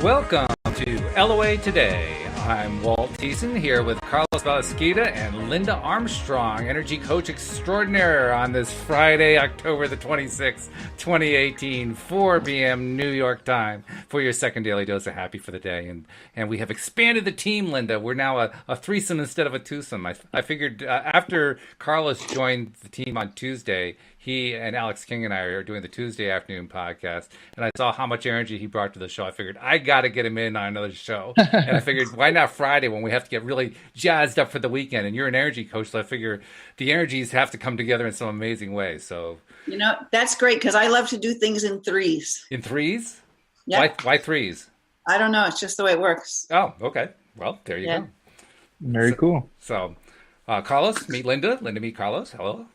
Welcome to LOA Today. I'm Walt Thiessen here with Carlos Balasquide and Linda Armstrong, energy coach extraordinaire, on this Friday, October the 26th, 2018, 4 p.m. New York time for your second daily dose of happy for the day. And we have expanded the team, Linda. We're now a threesome instead of a twosome. I figured after Carlos joined the team on Tuesday, he and Alex King and I are doing the Tuesday afternoon podcast, and I saw how much energy he brought to the show. I figured I got to get him in on another show, and I figured why not Friday when we have to get really jazzed up for the weekend? And you're an energy coach, so I figure the energies have to come together in some amazing ways. So that's great because I love to do things in threes. In threes? Yeah. Why threes? I don't know. It's just the way it works. Oh, okay. Well, there you go. Very cool. So, Carlos, meet Linda. Linda, meet Carlos. Hello.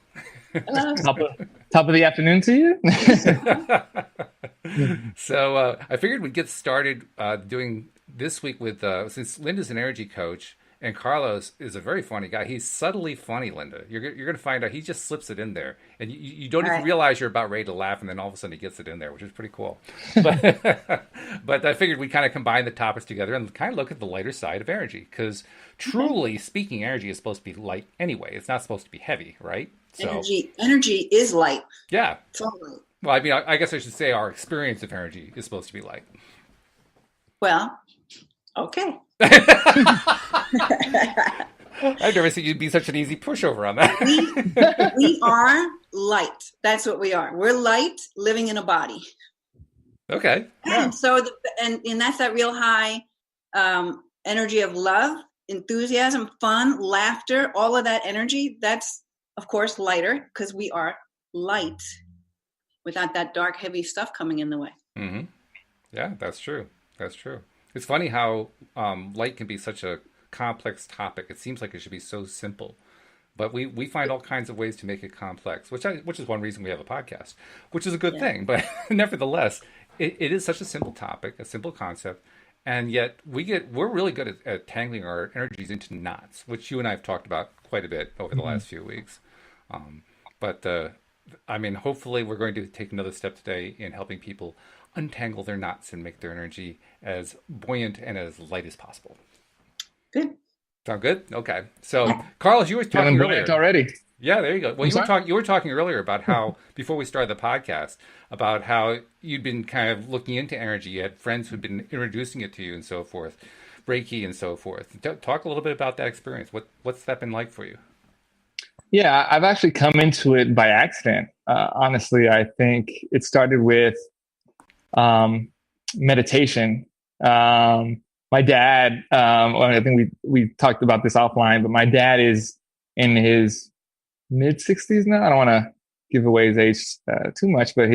Top of the afternoon to you. So I figured we'd get started doing this week with, since Linda's an energy coach and Carlos is a very funny guy. He's subtly funny, Linda. You're going to find out he just slips it in there. And you don't even realize you're about ready to laugh, and then all of a sudden he gets it in there, which is pretty cool. But I figured we'd kind of combine the topics together and kind of look at the lighter side of energy. Because truly speaking, energy is supposed to be light anyway. It's not supposed to be heavy, right? So, energy is light. Yeah. Totally. Well, I mean, I guess I should say our experience of energy is supposed to be light. Well, okay. I've never seen you be such an easy pushover on that. We are light. That's what we are. We're light living in a body. Okay. Yeah. And so, and that's that real high energy of love, enthusiasm, fun, laughter, all of that energy. That's, of course, lighter because we are light without that dark, heavy stuff coming in the way. Mm-hmm. Yeah, that's true. That's true. It's funny how light can be such a complex topic. It seems like it should be so simple, but we find all kinds of ways to make it complex, which is one reason we have a podcast, which is a good thing. But nevertheless, it is such a simple topic, a simple concept, and yet we're really good at tangling our energies into knots, which you and I have talked about quite a bit over the last few weeks. I mean, hopefully we're going to take another step today in helping people untangle their knots and make their energy as buoyant and as light as possible. Good. Sound good? Okay. So, Carlos, you were talking earlier already. Yeah, there you go. Well, you were talking earlier about how before we started the podcast about how you'd been kind of looking into energy. You had friends who'd been introducing it to you and so forth, Reiki and so forth. Talk a little bit about that experience. What's that been like for you? Yeah, I've actually come into it by accident. Honestly, I think it started with meditation. My dad, I think we talked about this offline, but my dad is in his mid-60s now. I don't want to give away his age too much, but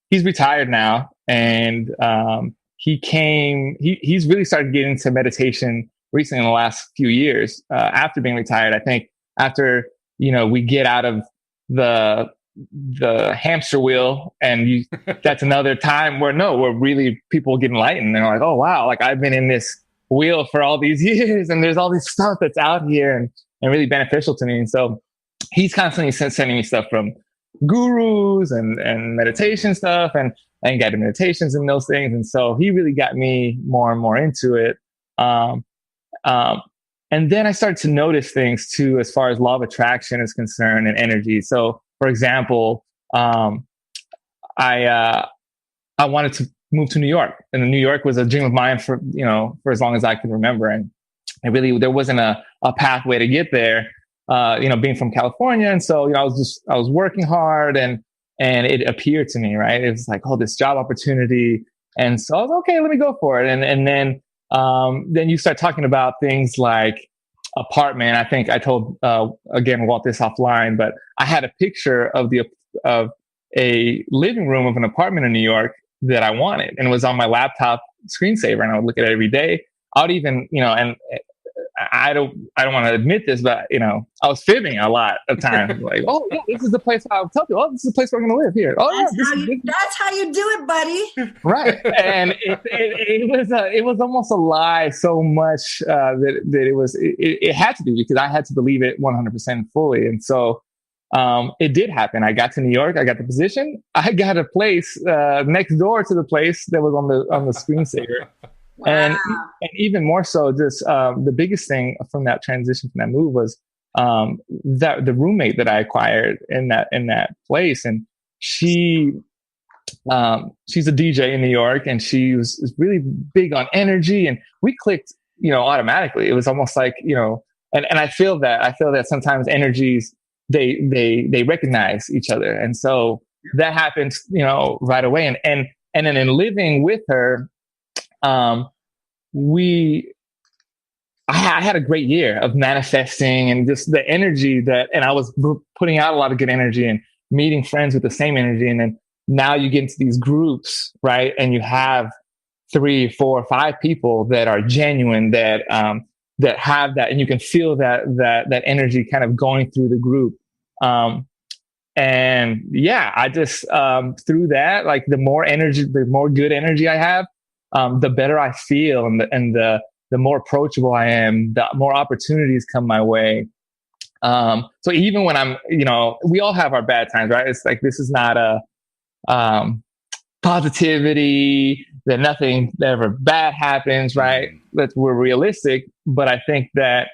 he's retired now, and he's really started getting into meditation recently in the last few years after being retired. I think after we get out of the hamster wheel, and that's another time where really people get enlightened and they're like, oh wow, like I've been in this wheel for all these years and there's all this stuff that's out here and really beneficial to me. And so he's constantly sending me stuff from gurus and meditation stuff and guided meditations and those things. And so he really got me more and more into it. And then I started to notice things too, as far as law of attraction is concerned and energy. So, for example, I wanted to move to New York, and New York was a dream of mine for as long as I can remember. And there wasn't a pathway to get there, being from California. And so, I was working hard and it appeared to me, right? It was like, oh, this job opportunity. And so I was okay, let me go for it. And then you start talking about things like apartment. I think I told, again, Walt this offline, but I had a picture of a living room of an apartment in New York that I wanted, and it was on my laptop screensaver, and I would look at it every day. I would even, and I don't want to admit this, but I was fibbing a lot of times. Like, oh yeah, this is the place I'll tell you. Oh, this is the place we're going to live here. Oh that's how you do it, buddy. Right, and it was almost a lie so much that it had to be, because I had to believe it 100% fully. And so it did happen. I got to New York. I got the position. I got a place next door to the place that was on the screensaver. Wow. And even more so, just the biggest thing from that transition, from that move, was that the roommate that I acquired in that place, and she's a DJ in New York, and she was really big on energy, and we clicked, automatically. It was almost like, and I feel that sometimes energies, they recognize each other, and so that happened, right away, and then in living with her, I had a great year of manifesting, and just the energy and I was putting out a lot of good energy and meeting friends with the same energy. And then now you get into these groups, right? And you have 3, 4, 5 people that are genuine, that have that, and you can feel that energy kind of going through the group. And yeah, I just, through that, like the more good energy I have, the better I feel, and the more approachable I am, the more opportunities come my way. So even when I'm, we all have our bad times, right? It's like, this is not a positivity that nothing ever bad happens, right? That we're realistic. But I think that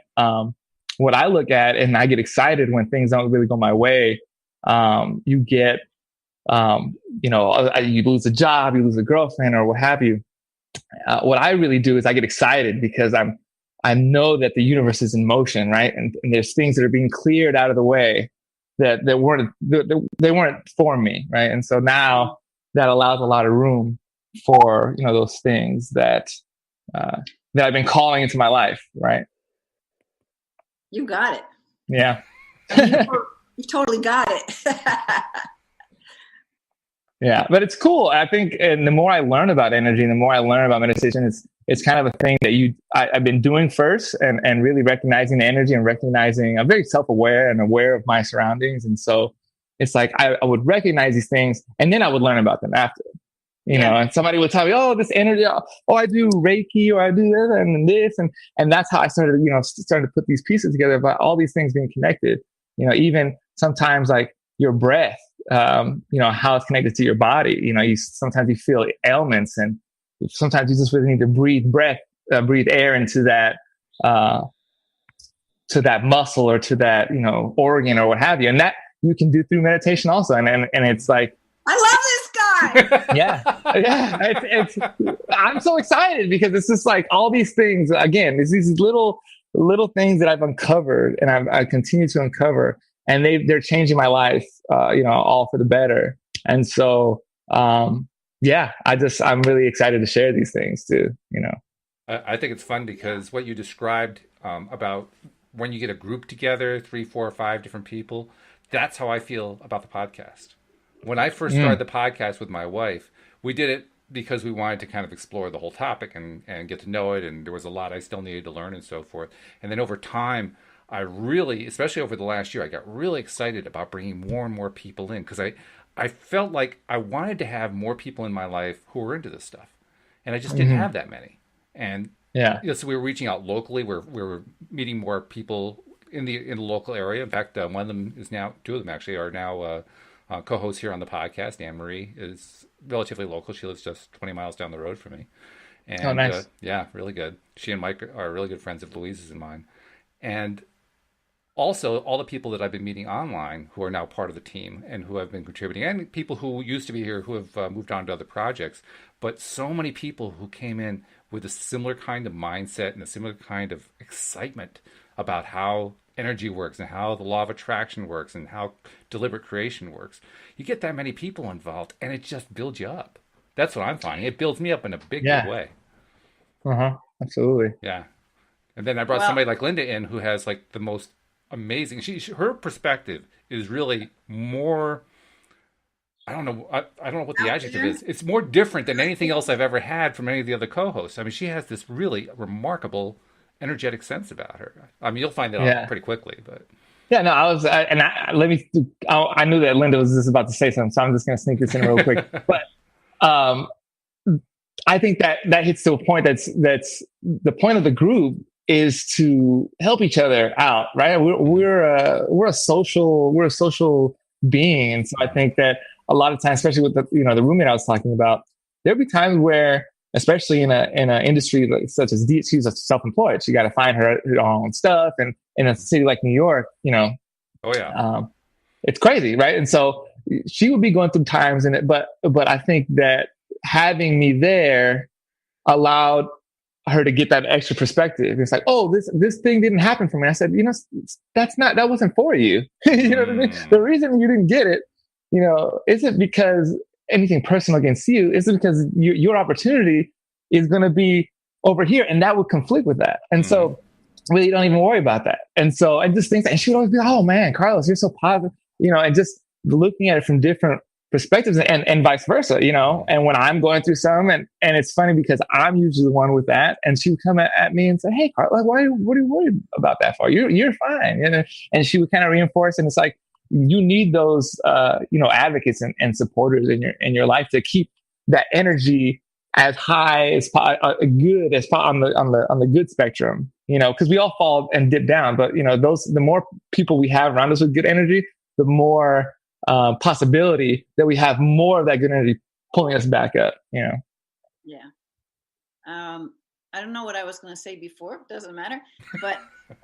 what I look at, and I get excited when things don't really go my way, you get, you lose a job, you lose a girlfriend, or what have you. What I really do is I get excited because I know that the universe is in motion, right? And there's things that are being cleared out of the way that weren't for me, right? And so now that allows a lot of room for, those things that I've been calling into my life, right? You got it. Yeah. You totally got it. Yeah, but it's cool. I think, and the more I learn about energy, and the more I learn about meditation, it's kind of a thing that I've been doing first, and really recognizing the energy, and recognizing I'm very self-aware and aware of my surroundings. And so it's like, I would recognize these things, and then I would learn about them after, and somebody would tell me, oh, this energy, oh, I do Reiki, or I do this and this. And that's how I started to put these pieces together about all these things being connected, even sometimes like your breath, how it's connected to your body. Sometimes you feel ailments, and sometimes you just really need to breathe air into that, to that muscle, or to that, organ, or what have you. And that you can do through meditation also. And it's like, I love this guy. yeah. It's I'm so excited because it's just like all these things, again, it's these little things that I've uncovered, and I continue to uncover, and they're changing my life, all for the better. And so, I'm really excited to share these things too, I think it's fun because what you described about when you get a group together, 3, 4, 5 different people, that's how I feel about the podcast. When I first started the podcast with my wife, we did it because we wanted to kind of explore the whole topic and get to know it. And there was a lot I still needed to learn and so forth. And then over time, I really, especially over the last year, I got really excited about bringing more and more people in, because I felt like I wanted to have more people in my life who were into this stuff. And I just didn't have that many. And so we were reaching out locally. We were meeting more people in the local area. In fact, one of them is now, 2 of them actually are now co-hosts here on the podcast. Anne Marie is relatively local. She lives just 20 miles down the road from me. And, nice. Really good. She and Mike are really good friends of Louise's and mine. And also, all the people that I've been meeting online who are now part of the team and who have been contributing, and people who used to be here who have moved on to other projects, but so many people who came in with a similar kind of mindset and a similar kind of excitement about how energy works and how the law of attraction works and how deliberate creation works. You get that many people involved, and it just builds you up. That's what I'm finding. It builds me up in a big way. Absolutely. Yeah. And then I brought somebody like Linda in, who has like the most amazing. Her perspective is really more. I don't know what the adjective is. It's more different than anything else I've ever had from any of the other co-hosts. I mean, she has this really remarkable energetic sense about her. I mean, you'll find that out pretty quickly, but. Yeah, no, I knew that Linda was just about to say something, so I'm just going to sneak this in real quick. But I think that hits to a point that's the point of the group is to help each other out, right? We're a social being, and so I think that a lot of times, especially with the roommate I was talking about, there'll be times where, especially in a industry such as she's self-employed, she got to find her own stuff, and in a city like New York, Oh yeah. It's crazy, right? And so she would be going through times in it, but I think that having me there allowed her to get that extra perspective. It's like, oh, this thing didn't happen for me. I said, that wasn't for you. You know what I mean? The reason you didn't get it, isn't because anything personal against you. It's because your opportunity is going to be over here, and that would conflict with that. And so really don't even worry about that. And so, and just things, and she would always be like, oh man, Carlos, you're so positive, and just looking at it from different perspectives, and vice versa, and when I'm going through some, and it's funny because I'm usually the one with that, and she would come at me and say, hey, Carlos, what are you worried about that for? You're fine. And she would kind of reinforce, and it's like, you need those, advocates and supporters in your life to keep that energy as high as good as on the good spectrum, because we all fall and dip down, but the more people we have around us with good energy, the more possibility that we have more of that good energy pulling us back up. Yeah. I don't know what I was going to say before. Doesn't matter, but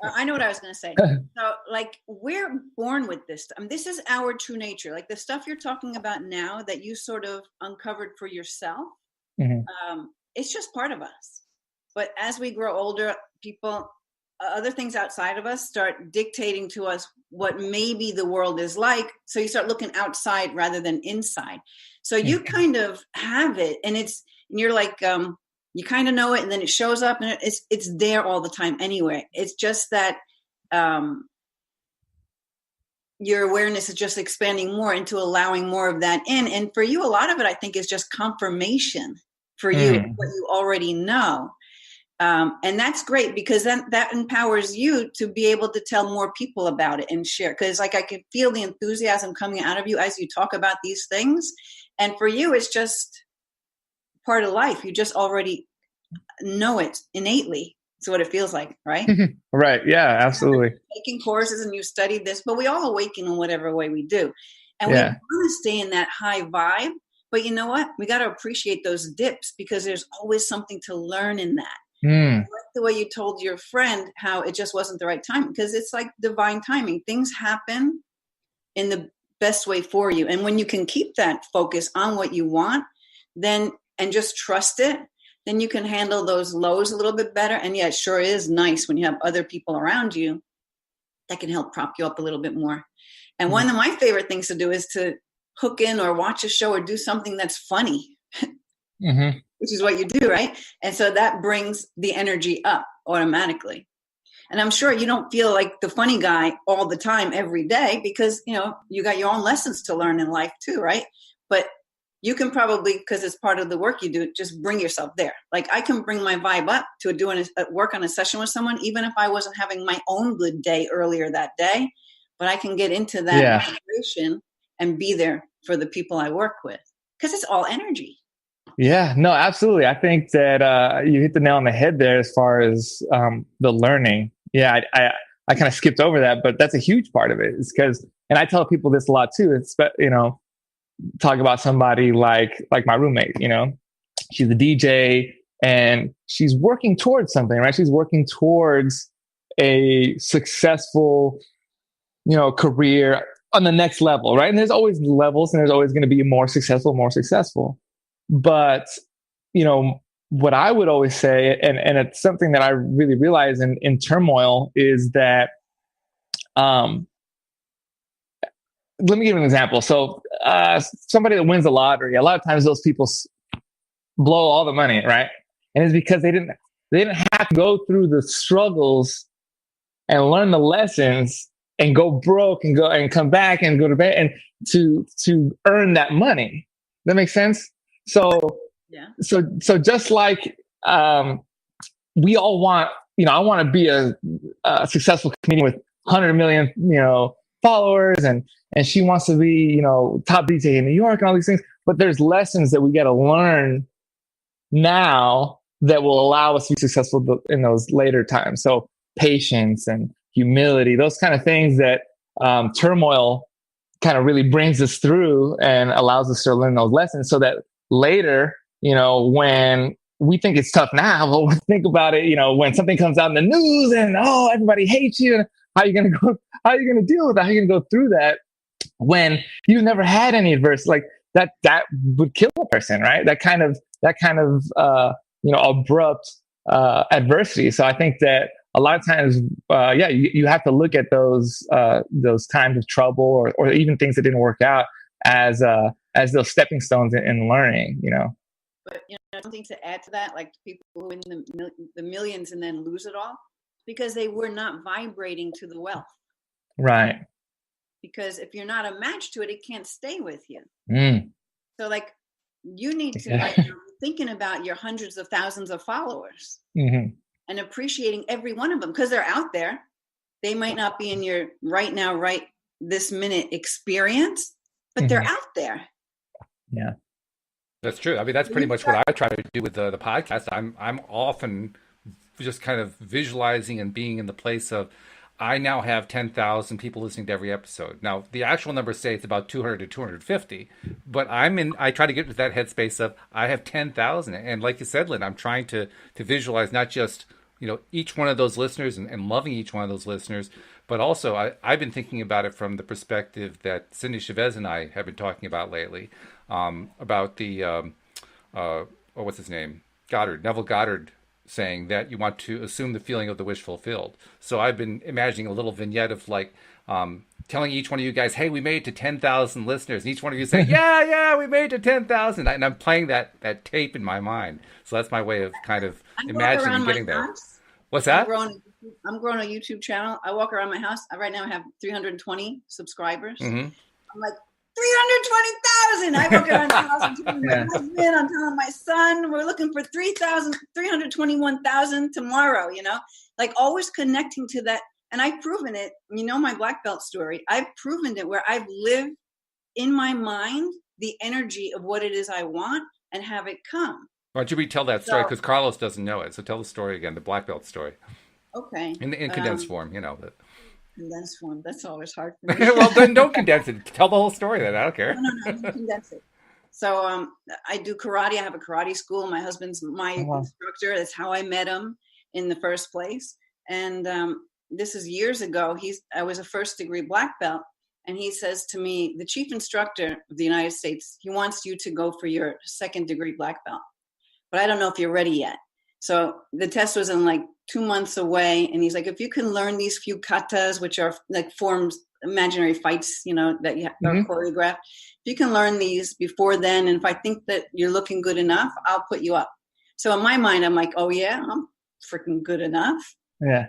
I know what I was going to say. So, like, we're born with this. This is our true nature. Like the stuff you're talking about now that you sort of uncovered for yourself. It's just part of us. But as we grow older, other things outside of us start dictating to us what maybe the world is like. So you start looking outside rather than inside. So you kind of have it, and you're like, you kind of know it, and then it shows up, and it's there all the time anyway. It's just that your awareness is just expanding more into allowing more of that in. And for you, a lot of it, I think, is just confirmation for you, what you already know. And that's great, because then that empowers you to be able to tell more people about it and share. Because like I can feel the enthusiasm coming out of you as you talk about these things. And for you, it's just part of life. You just already know it innately. It's what it feels like, right? Right. Yeah, absolutely. Taking courses and you studied this, but we all awaken in whatever way we do. And we want to stay in that high vibe. But you know what? We got to appreciate those dips, because there's always something to learn in that. I like the way you told your friend how it just wasn't the right time, because it's like divine timing. Things happen in the best way for you. And when you can keep that focus on what you want, then, and just trust it, then you can handle those lows a little bit better. And yeah, it sure is nice when you have other people around you that can help prop you up a little bit more. And one of my favorite things to do is to hook in or watch a show or do something that's funny, which is what you do, right? And so that brings the energy up automatically. And I'm sure you don't feel like the funny guy all the time, every day, because, you got your own lessons to learn in life too, right? But you can probably, because it's part of the work you do, just bring yourself there. Like I can bring my vibe up to doing work on a session with someone, even if I wasn't having my own good day earlier that day, but I can get into that vibration and be there for the people I work with, because it's all energy. Yeah, no, absolutely. I think that you hit the nail on the head there as far as the learning. Yeah, I kind of skipped over that, but that's a huge part of it. It's because, and I tell people this a lot too. It's, talk about somebody like my roommate. She's a DJ and she's working towards something, right? She's working towards a successful, career on the next level, right? And there's always levels, and there's always going to be more successful. But, what I would always say, and it's something that I really realize in turmoil, is that, let me give you an example. So somebody that wins the lottery, a lot of times those people blow all the money, right? And it's because they didn't have to go through the struggles and learn the lessons and go broke and go and come back and go to bed and to earn that money. That makes sense? So just like we all want, I want to be a successful comedian with 100 million, followers, and she wants to be, top DJ in New York and all these things. But there's lessons that we got to learn now that will allow us to be successful in those later times. So patience and humility, those kind of things that turmoil kind of really brings us through and allows us to learn those lessons, so that later, when we think it's tough now, but we'll think about it, when something comes out in the news and, everybody hates you, how are you going to deal with that? How are you going to go through that when you've never had any adversity? Like that would kill a person, right? That kind of abrupt adversity. So I think that a lot of times, you have to look at those times of trouble or even things that didn't work out as those stepping stones in learning, But something to add to that, like people who win the millions and then lose it all, because they were not vibrating to the wealth. Right. Because if you're not a match to it, it can't stay with you. Mm. So like you need to thinking about your hundreds of thousands of followers and appreciating every one of them, because they're out there. They might not be in your right now, right this minute experience, but they're out there. Yeah. That's true. I mean, that's pretty much what I try to do with the podcast. I'm often just kind of visualizing and being in the place of, I now have 10,000 people listening to every episode. Now, the actual numbers say it's about 200 to 250, but I try to get to that headspace of, I have 10,000. And like you said, Lynn, I'm trying to visualize not just, each one of those listeners and loving each one of those listeners, but also I've been thinking about it from the perspective that Cindy Chavez and I have been talking about lately, about the, what's his name? Neville Goddard, saying that you want to assume the feeling of the wish fulfilled. So I've been imagining a little vignette of like telling each one of you guys, hey, we made it to 10,000 listeners. And each one of you say, yeah, we made it to 10,000. And I'm playing that tape in my mind. So that's my way of kind of imagining getting there. House. What's that? I'm growing a YouTube channel. I walk around my house. Right now I have 320 subscribers. I'm like, 320,000. I walk around the house. I'm telling my husband, I'm telling my son, we're looking for 321,000 tomorrow, like always connecting to that. And I've proven it, my black belt story. I've proven it where I've lived in my mind the energy of what it is I want and have it come. Why don't you retell that story? Because Carlos doesn't know it. So tell the story again, the black belt story. Okay. In condensed form, But... Condensed form. That's always hard for me. Well, then don't condense it. Tell the whole story then. I don't care. No, condense it. So I do karate. I have a karate school. My husband's my instructor. That's how I met him in the first place. And this is years ago. I was a first degree black belt. And he says to me, the chief instructor of the United States, he wants you to go for your second degree black belt. But I don't know if you're ready yet. So the test was in like 2 months away. And he's like, if you can learn these few katas, which are like forms, imaginary fights, that you have are choreographed. If you can learn these before then, and if I think that you're looking good enough, I'll put you up. So in my mind, I'm like, oh yeah, I'm freaking good enough. Yeah.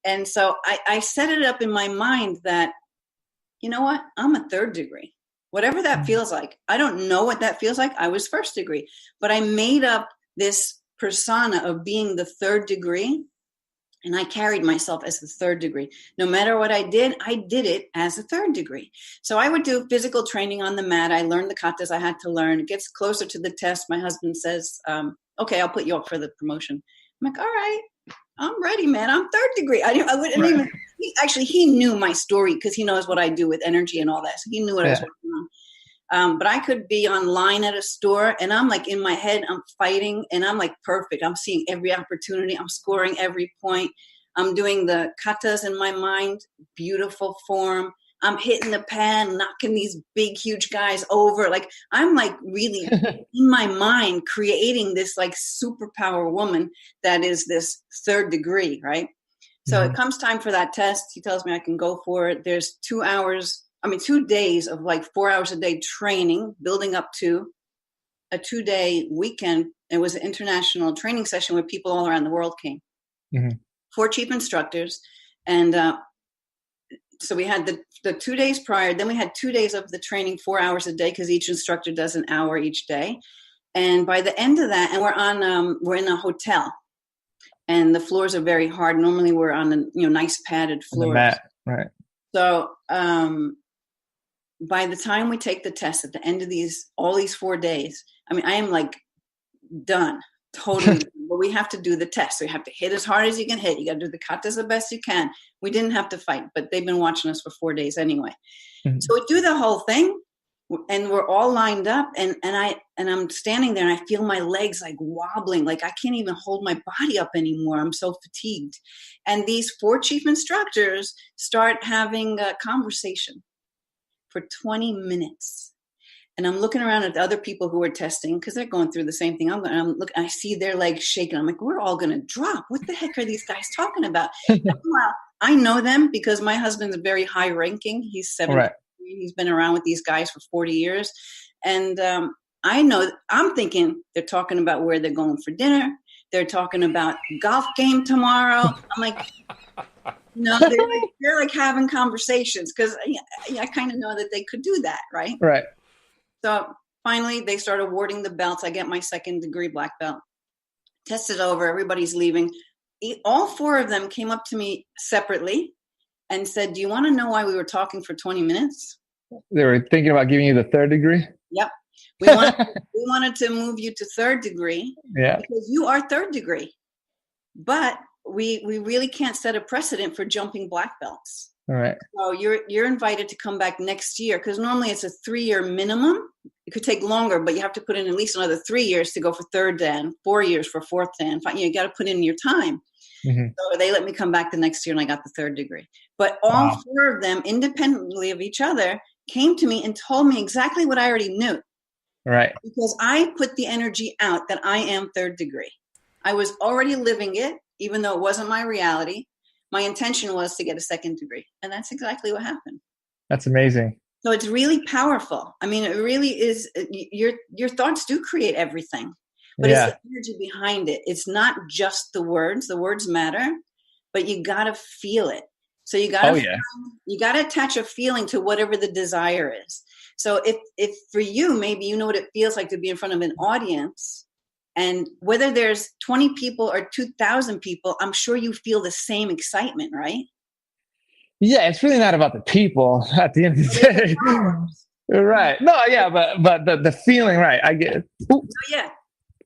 And so I set it up in my mind that, you know what, I'm a third degree. Whatever that feels like. I don't know what that feels like. I was first degree, but I made up this persona of being the third degree, and I carried myself as the third degree. No matter what I did it as a third degree. So I would do physical training on the mat. I learned the katas I had to learn. It gets closer to the test. My husband says, okay, I'll put you up for the promotion. I'm like, all right, I'm ready, man. I'm third degree. I wouldn't even, he knew my story because he knows what I do with energy and all that. So he knew what I was working on. But I could be online at a store and I'm like in my head, I'm fighting and I'm like perfect. I'm seeing every opportunity. I'm scoring every point. I'm doing the katas in my mind, beautiful form. I'm hitting the pad, knocking these big, huge guys over. Like I'm like really in my mind creating this like superpower woman that is this third degree, right? So it comes time for that test. He tells me I can go for it. There's 2 days of like 4 hours a day training, building up to a 2-day weekend. It was an international training session where people all around the world came. 4 chief instructors. And so we had the 2 days prior. Then we had 2 days of the training, 4 hours a day, because each instructor does an hour each day. And by the end of that, and we're in a hotel. And the floors are very hard. Normally we're on nice padded floors. Mat, right. So by the time we take the test at the end of all these 4 days, I mean, I am like done. Totally. But we have to do the test. So you have to hit as hard as you can hit. You got to do the katas the best you can. We didn't have to fight, but they've been watching us for 4 days anyway. Mhm. So we do the whole thing, and we're all lined up, and I'm standing there, and I feel my legs like wobbling, like I can't even hold my body up anymore. I'm so fatigued. And these 4 chief instructors start having a conversation for 20 minutes. And I'm looking around at the other people who are testing because they're going through the same thing. I see their legs shaking. I'm like, we're all going to drop. What the heck are these guys talking about? Well, I know them because my husband's very high ranking. He's 70. Right. He's been around with these guys for 40 years. And I know, I'm thinking they're talking about where they're going for dinner. They're talking about golf game tomorrow. I'm like, no, they're like having conversations because I kind of know that they could do that. Right. Right. So finally, they start awarding the belts. I get my 2nd degree black belt. Test is over. Everybody's leaving. All 4 of them came up to me separately and said, do you want to know why we were talking for 20 minutes? They were thinking about giving you the 3rd degree? Yep. We wanted to move you to 3rd degree because you are 3rd degree. But we really can't set a precedent for jumping black belts. All right. So you're invited to come back next year because normally it's a 3-year minimum. It could take longer, but you have to put in at least another 3 years to go for 3rd dan, 4 years for 4th dan. You got to put in your time. Mm-hmm. So they let me come back the next year, and I got the 3rd degree. But all 4 of them, independently of each other, came to me and told me exactly what I already knew. Right. Because I put the energy out that I am 3rd degree. I was already living it, even though it wasn't my reality. My intention was to get a 2nd degree. And that's exactly what happened. That's amazing. So it's really powerful. I mean, it really is. Your thoughts do create everything. But it's the energy behind it. It's not just the words. The words matter. But you got to feel it. So you got to attach a feeling to whatever the desire is. So if for you, maybe you know what it feels like to be in front of an audience. And whether there's 20 people or 2,000 people, I'm sure you feel the same excitement, right? Yeah, it's really not about the people at the end of the day. Right. No, yeah, but the feeling, right. I get it. Oh, yeah.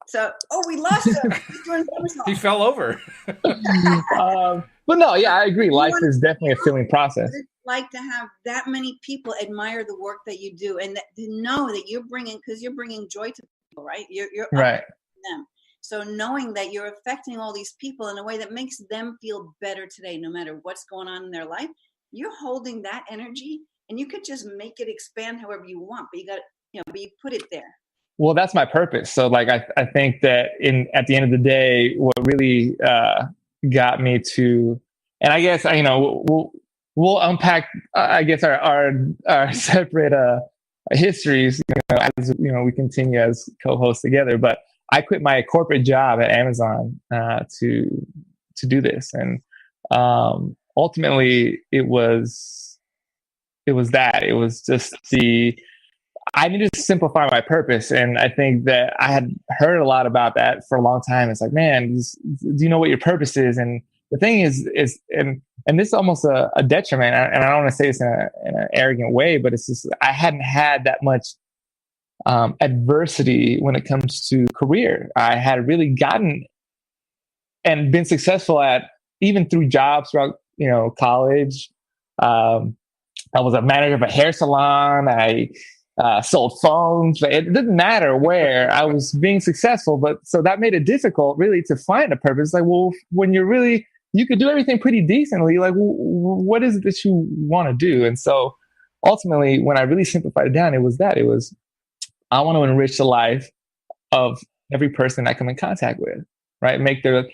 So, we lost him. He fell over. But no, yeah, I agree. Life is definitely a feeling process. It's like to have that many people admire the work that you do and to know that you're bringing joy to people, right? You're right. Them. So knowing that you're affecting all these people in a way that makes them feel better today, no matter what's going on in their life, you're holding that energy and you could just make it expand however you want, but you put it there. Well, that's my purpose. So like, I think that at the end of the day, what really got me to, and I guess, we'll unpack, I guess our separate histories, as we continue as co-hosts together, but I quit my corporate job at Amazon to do this, and ultimately it was that. It was just I needed to simplify my purpose, and I think that I had heard a lot about that for a long time. It's like, man, do you know what your purpose is? And the thing is and this is almost a detriment, and I don't want to say this in an arrogant way, but it's just I hadn't had that much adversity when it comes to career. I had really gotten and been successful at, even through jobs throughout, college. I was a manager of a hair salon. I sold phones. It didn't matter where I was being successful, but so that made it difficult really to find a purpose. Like, well, when you could do everything pretty decently, like, what is it that you want to do? And so ultimately, when I really simplified it down, it was I want to enrich the life of every person I come in contact with, right? Make their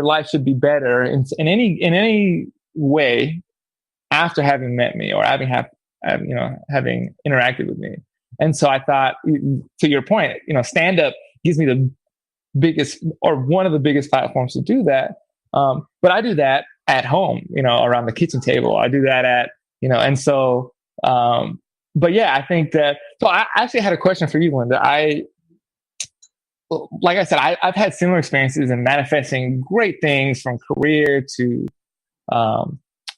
life should be better in any way after having met me or having interacted with me. And so I thought, to your point, stand up gives me the biggest or one of the biggest platforms to do that. But I do that at home, around the kitchen table. I do that and so. But yeah, I think that. So I actually had a question for you, Linda. Like I said, I've had similar experiences in manifesting great things, from career to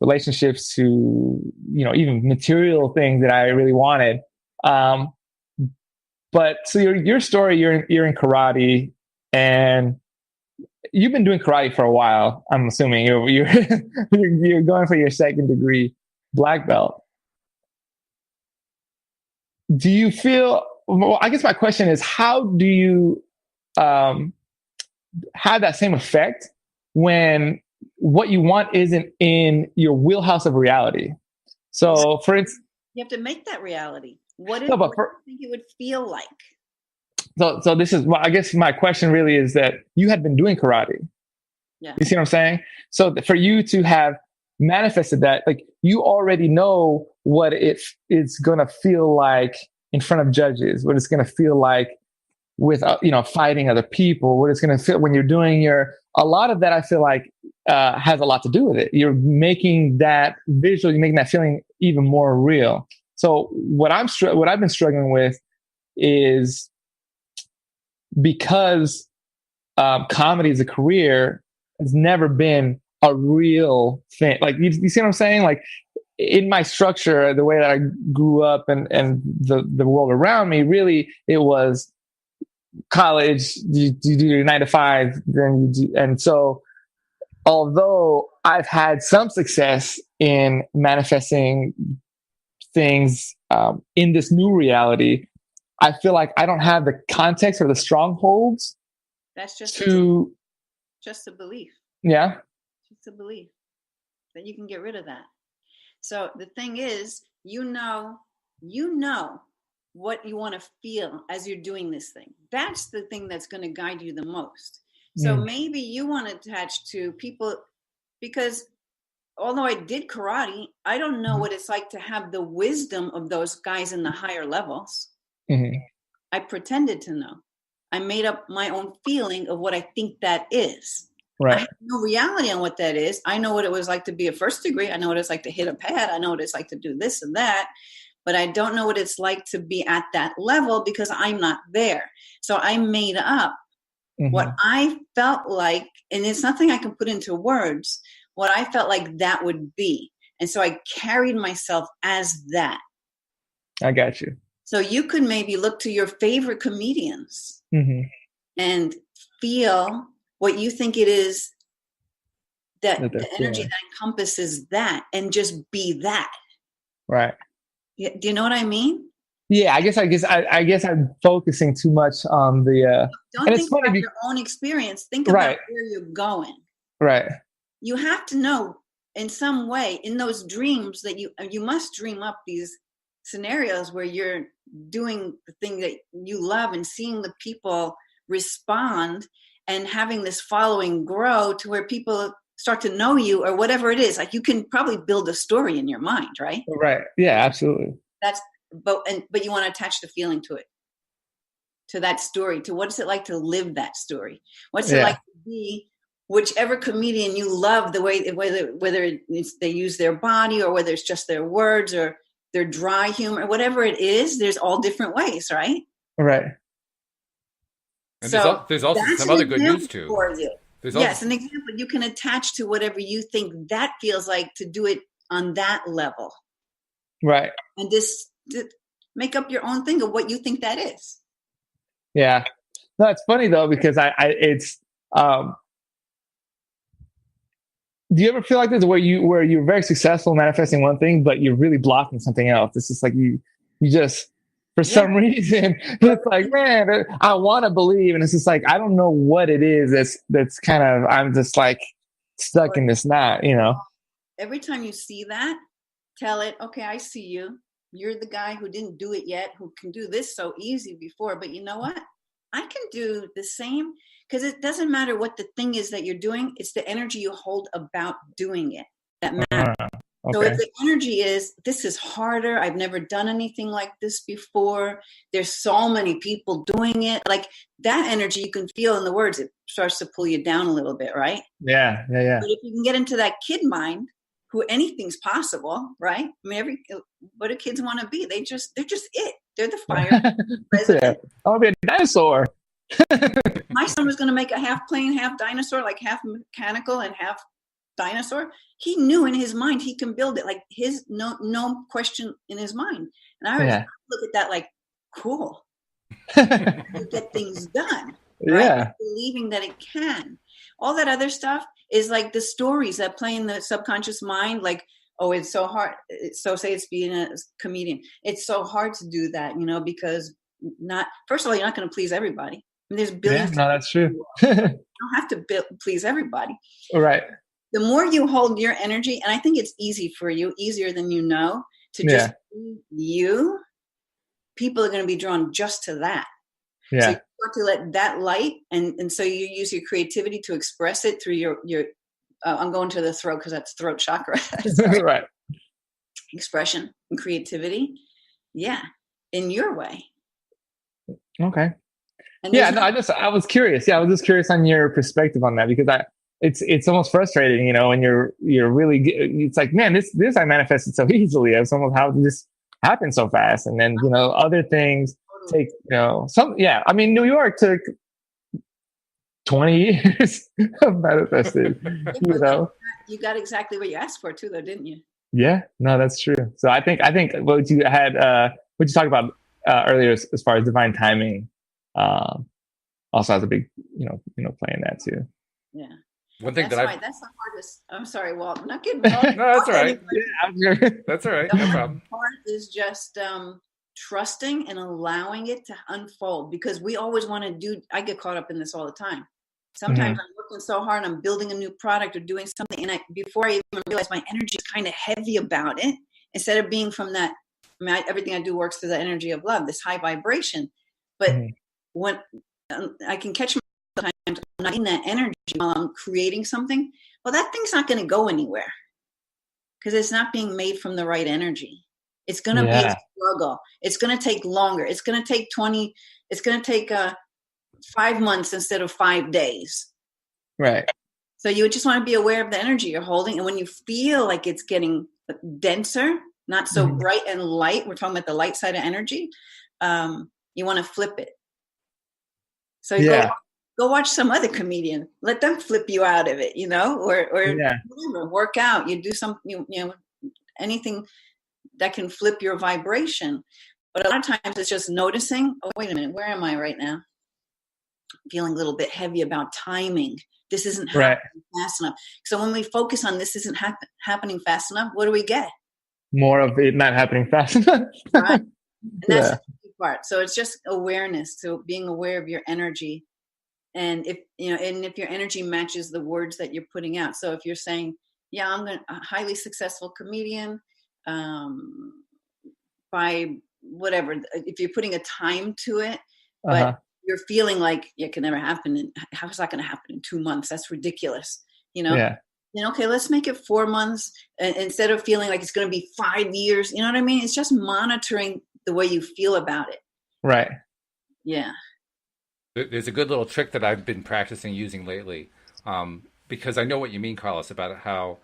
relationships to even material things that I really wanted. But so your story, you're in karate, And you've been doing karate for a while. I'm assuming you're going for your second degree black belt. Do you feel? Well, I guess my question is, how do you have that same effect when what you want isn't in your wheelhouse of reality? So, for instance, you have to make that reality. What do you think it would feel like? So this is, well, I guess my question really is that you had been doing karate. Yeah. You see what I'm saying? So for you to have manifested that, like, you already know what it's going to feel like in front of judges, what it's going to feel like with, fighting other people, what it's going to feel when you're doing a lot of that, I feel like has a lot to do with it. You're making that visual, you're making that feeling even more real. So what I've been struggling with is, because comedy as a career has never been a real thing. Like, you see what I'm saying? Like, in my structure, the way that I grew up and the world around me, really, it was college, you do your 9 to 5, and so although I've had some success in manifesting things in this new reality, I feel like I don't have the context or the strongholds. That's just a belief. Yeah. Just a belief that you can get rid of that. So the thing is, you know what you want to feel as you're doing this thing. That's the thing that's going to guide you the most. So maybe you want to attach to people, because although I did karate, I don't know what it's like to have the wisdom of those guys in the higher levels. Mm-hmm. I pretended to know. I made up my own feeling of what I think that is. Right. I have no reality on what that is. I know what it was like to be a first degree. I know what it's like to hit a pad. I know what it's like to do this and that. But I don't know what it's like to be at that level, because I'm not there. So I made up what I felt like, and it's nothing I can put into words, what I felt like that would be. And so I carried myself as that. I got you. So you could maybe look to your favorite comedians and feel what you think it is, that the energy that encompasses that, and just be that. Right. Do you know what I mean? Yeah, I guess I'm focusing too much on the. Don't think about your own experience. Think about where you're going. Right. You have to know in some way, in those dreams, that you must dream up these scenarios where you're doing the thing that you love and seeing the people respond and having this following grow to where people start to know you, or whatever it is. Like, you can probably build a story in your mind, right? Right. Yeah, absolutely. But you want to attach the feeling to it, to that story, to what is it like to live that story? What's it like to be whichever comedian you love, the way, whether it's they use their body, or whether it's just their words, or their dry humor, whatever it is. There's all different ways, right? Right. And so there's also some other good news too. For you. There's an example. You can attach to whatever you think that feels like, to do it on that level. Right. And just make up your own thing of what you think that is. Yeah. No, it's funny though, because it's do you ever feel like this, where you're very successful manifesting one thing, but you're really blocking something else? It's just like you just, for some reason, it's like, man, I want to believe, and it's just like, I don't know what it is. That's kind of, I'm just like stuck in this knot, Every time you see that, tell it, okay, I see you. You're the guy who didn't do it yet, who can do this so easy before. But you know what? I can do the same, because it doesn't matter what the thing is that you're doing. It's the energy you hold about doing it that matters. Okay. So if the energy is, this is harder, I've never done anything like this before, there's so many people doing it, like that energy you can feel in the words, it starts to pull you down a little bit, right? Yeah. But if you can get into that kid mind, who anything's possible, right? I mean, what do kids want to be? They're just it. They're the fire president. I want to be a dinosaur. My son was going to make a half plane, half dinosaur, like half mechanical and half dinosaur. He knew in his mind he can build it, like his no question in his mind. And I look at that like, cool. You get things done. right? Yeah. Believing that it can. All that other stuff is like the stories that play in the subconscious mind, like, oh, it's so hard. So say it's being a comedian. It's so hard to do that, because first of all, you're not going to please everybody. I mean, there's billions. Yeah, no, that's true. You don't have to please everybody. Right. The more you hold your energy, and I think it's easy for you, easier than to just be you, people are going to be drawn just to that. Yeah. So you start to let that light, and so you use your creativity to express it through your I'm going to the throat because that's throat chakra. Right. Expression and creativity. Yeah. In your way. Okay. And Yeah, no, I was curious. Yeah, I was just curious on your perspective on that, because it's almost frustrating, when you're really, it's like, man, this I manifested so easily. It's almost, how did this happen so fast? And then, other things take, I mean, New York took 20 years of manifested, You got exactly what you asked for too, though, didn't you? Yeah, no, that's true. So I think what you talked about earlier, as far as divine timing, also has a big, play in that too. Yeah. One thing that's the hardest. I'm sorry, Walt. I'm not getting Walt. No, that's all right. Yeah, that's all right. The No problem. part is just trusting and allowing it to unfold, because we always want to I get caught up in this all the time. Sometimes I'm working so hard, I'm building a new product or doing something, and before I even realize, my energy is kind of heavy about it, instead of being from that. I mean, everything I do works through the energy of love, this high vibration. But when I can catch myself, I'm not in that energy while I'm creating something, well, that thing's not going to go anywhere, because it's not being made from the right energy. It's going to be a struggle. It's going to take longer. It's going to take 5 months instead of 5 days. Right. So you just want to be aware of the energy you're holding. And when you feel like it's getting denser, not so bright and light, we're talking about the light side of energy, you want to flip it. So go watch some other comedian. Let them flip you out of it, or whatever, work out. You do something, anything that can flip your vibration. But a lot of times it's just noticing, oh, wait a minute, where am I right now? Feeling a little bit heavy about timing. This isn't happening fast enough. So when we focus on this isn't happening fast enough, what do we get? More of it not happening fast enough. Right? And that's the key part. So it's just awareness, so being aware of your energy. And if your energy matches the words that you're putting out. So if you're saying, yeah, I'm a highly successful comedian, by whatever, if you're putting a time to it, but you're feeling like it can never happen. How is that going to happen in 2 months? That's ridiculous. Yeah. Then, okay, let's make it 4 months instead of feeling like it's going to be 5 years. You know what I mean? It's just monitoring the way you feel about it. Right. Yeah. There's a good little trick that I've been practicing using lately, because I know what you mean, Carlos, about how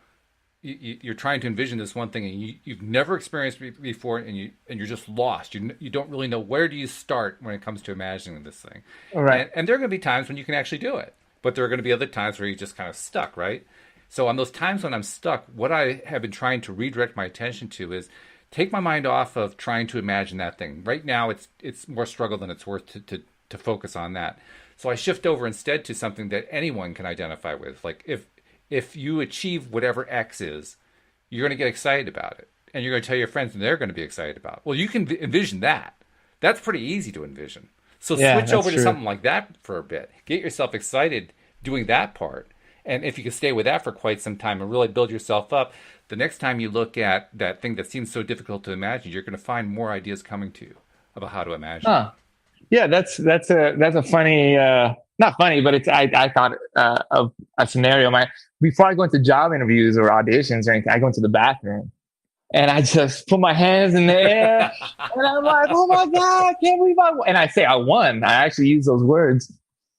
you're trying to envision this one thing and you've never experienced it before, and you're just lost. You don't really know where do you start when it comes to imagining this thing. Right. And there are going to be times when you can actually do it, but there are going to be other times where you're just kind of stuck, right? So on those times when I'm stuck, what I have been trying to redirect my attention to is take my mind off of trying to imagine that thing. Right now, it's more struggle than it's worth to focus on that. So I shift over instead to something that anyone can identify with. Like if you achieve whatever X is, you're going to get excited about it. And you're going to tell your friends and they're going to be excited about it. Well, you can envision that. That's pretty easy to envision. So switch over to something like that for a bit. Get yourself excited doing that part. And if you can stay with that for quite some time and really build yourself up, the next time you look at that thing that seems so difficult to imagine, you're going to find more ideas coming to you about how to imagine. Yeah, that's a funny, not funny, but I thought of a scenario. Before I go into job interviews or auditions or anything, I go into the bathroom and I just put my hands in the air and I'm like, oh my God, I can't believe I won. And I say I won. I actually use those words,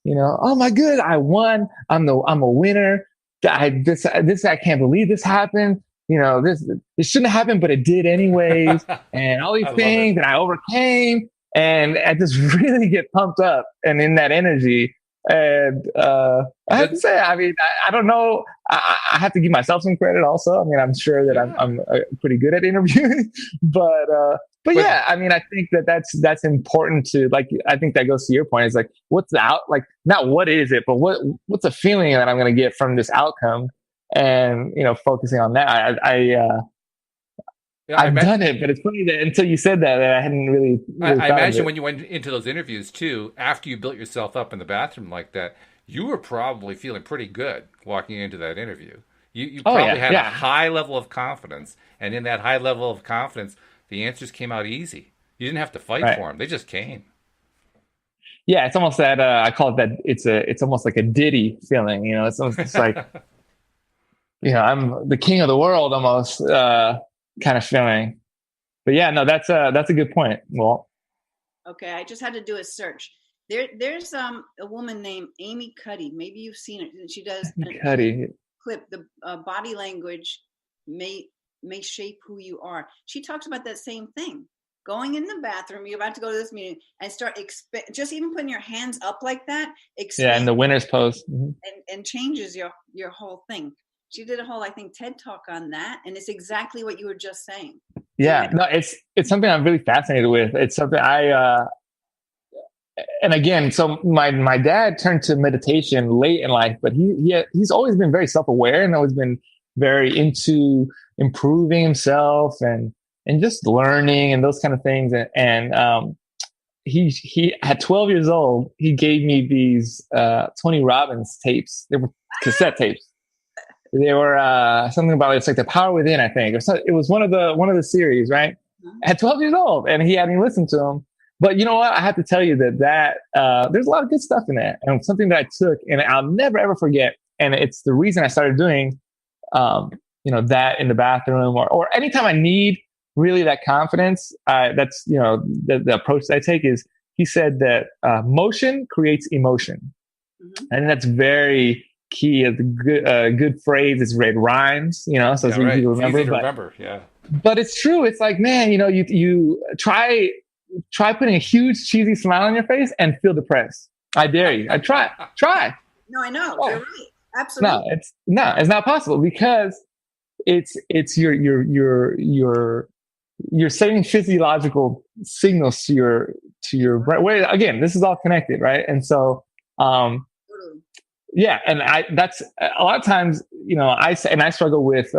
oh my good, I won. I'm a winner. I can't believe this happened. This shouldn't have happened, but it did anyways. And all these things that I overcame. And I just really get pumped up and in that energy. And I have to say, I mean, I don't know. I have to give myself some credit also. I mean, I'm sure that I'm pretty good at interviewing, but But yeah, I mean, I think that's important to, like, I think that goes to your point. It's like, what's the like, not what is it, but what's the feeling that I'm going to get from this outcome, and focusing on that. I've done it, but it's funny that until you said that I hadn't really I thought of imagine it. when you went into those interviews too, after you built yourself up in the bathroom like that, you were probably feeling pretty good walking into that interview. You probably had a high level of confidence, and in that high level of confidence, the answers came out easy. You didn't have to fight for them; they just came. Yeah, it's almost that I call it that. It's almost like a Diddy feeling. It's almost it's like I'm the king of the world almost kind of feeling. But yeah, no, that's a good point. Well, okay, I just had to do a search. There's a woman named Amy Cuddy. Maybe you've seen it. She does Cuddy clip. The body language may shape who you are. She talks about that same thing. Going in the bathroom, you're about to go to this meeting, and start just even putting your hands up like that. In the winner's pose, and changes your whole thing. She did a whole, I think, TED talk on that, and it's exactly what you were just saying. Yeah, no, it's something I'm really fascinated with. It's something and again, so my dad turned to meditation late in life, but he's always been very self-aware and always been very into improving himself and just learning and those kind of things. And he at 12 years old, he gave me these Tony Robbins tapes. They were cassette tapes. They were something about it's like The Power Within, I think. It was one of the series, right? At 12 years old, and he had me listen to them. But you know what? I have to tell you that there's a lot of good stuff in there, and something that I took, and I'll never ever forget. And it's the reason I started doing, that in the bathroom or anytime I need really that confidence. That's the approach that I take is. He said that motion creates emotion, and that's very key. Of the good phrase is "red rhymes," so it's easy to remember. But it's true. It's like, man, you try putting a huge cheesy smile on your face and feel depressed. I dare you. Try. No, I know. You're right. Absolutely. No, it's not possible because it's you're sending physiological signals to your brain. Wait, again, this is all connected, right? And so, yeah, and that's a lot of times, I struggle with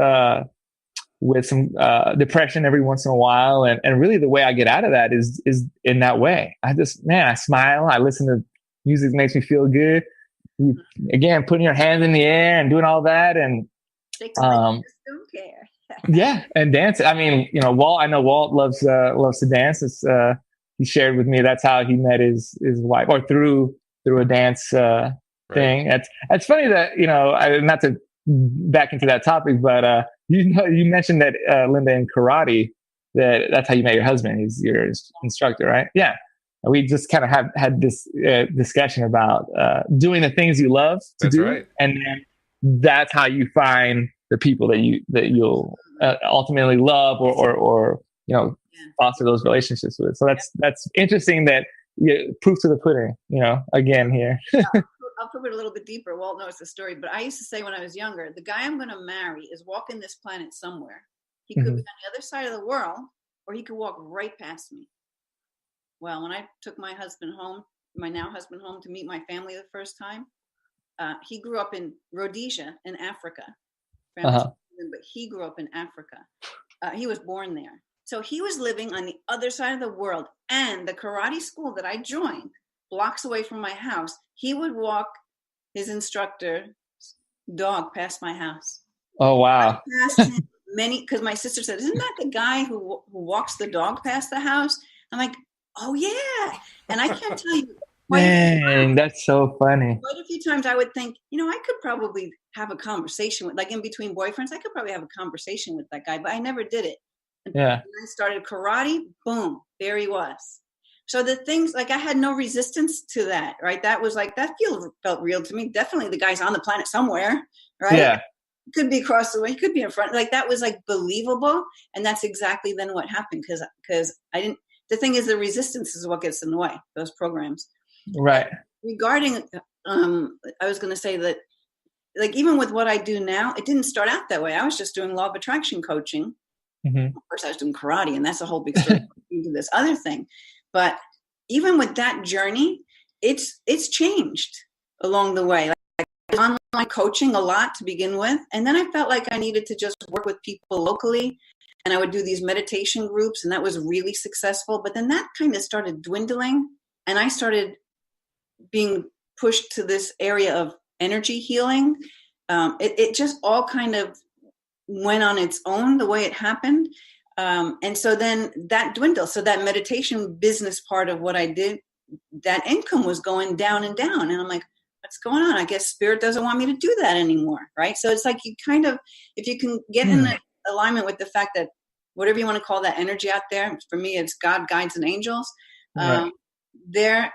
some depression every once in a while, and really the way I get out of that is in that way. I smile, I listen to music that makes me feel good. Again, putting your hands in the air and doing all that, and don't care. Yeah, and dance. I mean, Walt. I know Walt loves to dance. He shared with me that's how he met his wife, or through a dance thing. It's funny that not to back into that topic, but you mentioned that Linda in karate, that's how you met your husband. He's your instructor, right? Yeah. And we just kind of had this discussion about doing the things you love to do, right. And then that's how you find the people that you'll ultimately love or foster those relationships with. So that's interesting that proof to the pudding. Again here. I'll prove it a little bit deeper. Walt knows the story, but I used to say when I was younger, the guy I'm going to marry is walking this planet somewhere. He could be on the other side of the world, or he could walk right past me. Well, when I took my now husband home to meet my family the first time, he grew up in Rhodesia in Africa. But he grew up in Africa. He was born there. So he was living on the other side of the world. And the karate school that I joined, blocks away from my house, he would walk his instructor's dog past my house. Oh, wow. I passed him because my sister said, isn't that the guy who walks the dog past the house? I'm like, oh, yeah. And I can't tell you. Man, that's so funny. Quite a few times I would think, I could probably have a conversation with, like in between boyfriends, I could probably have a conversation with that guy, but I never did it. And when I started karate, boom, there he was. So the things, like I had no resistance to that, right? That was like, that felt real to me. Definitely the guy's on the planet somewhere, right? Yeah. He could be across the way, he could be in front. Like that was like believable. And that's exactly then what happened because the thing is the resistance is what gets in the way, those programs. Right. Regarding, I was going to say that, like, even with what I do now, it didn't start out that way. I was just doing law of attraction coaching. Mm-hmm. First I was doing karate, and that's a whole big story into this other thing. But even with that journey, it's changed along the way. Like online coaching a lot to begin with, and then I felt like I needed to just work with people locally, and I would do these meditation groups, and that was really successful. But then that kind of started dwindling, and I started being pushed to this area of energy healing. It just all kind of went on its own the way it happened. And so then that dwindled. So that meditation business part of what I did, that income was going down and down. And I'm like, what's going on? I guess spirit doesn't want me to do that anymore. Right. So it's like you kind of, if you can get in the alignment with the fact that whatever you want to call that energy out there, for me, it's God, guides, and angels. Right. There,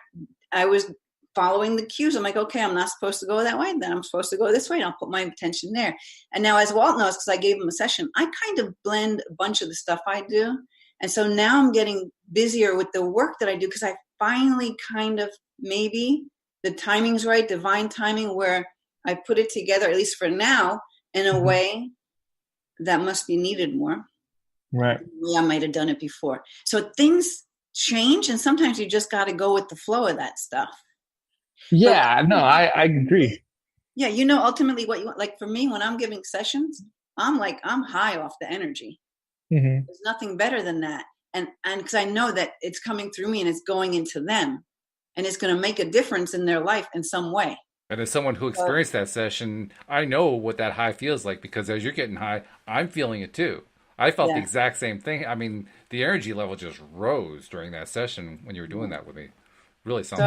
I was following the cues. I'm like, okay, I'm not supposed to go that way. Then I'm supposed to go this way. And I'll put my attention there. And now, as Walt knows, because I gave him a session, I kind of blend a bunch of the stuff I do. And so now I'm getting busier with the work that I do, because I finally kind of, maybe the timing's right, divine timing, where I put it together, at least for now, in a way that must be needed more. Right. Yeah, I might have done it before. So things change, and sometimes you just got to go with the flow of that stuff. Yeah, no, I agree. Yeah, ultimately what you want. Like for me, when I'm giving sessions, I'm high off the energy. Mm-hmm. There's nothing better than that. And because I know that it's coming through me and it's going into them, and it's going to make a difference in their life in some way. And as someone who experienced that session, I know what that high feels like, because as you're getting high, I'm feeling it too. I felt the exact same thing. I mean, the energy level just rose during that session when you were doing that with me. Really something.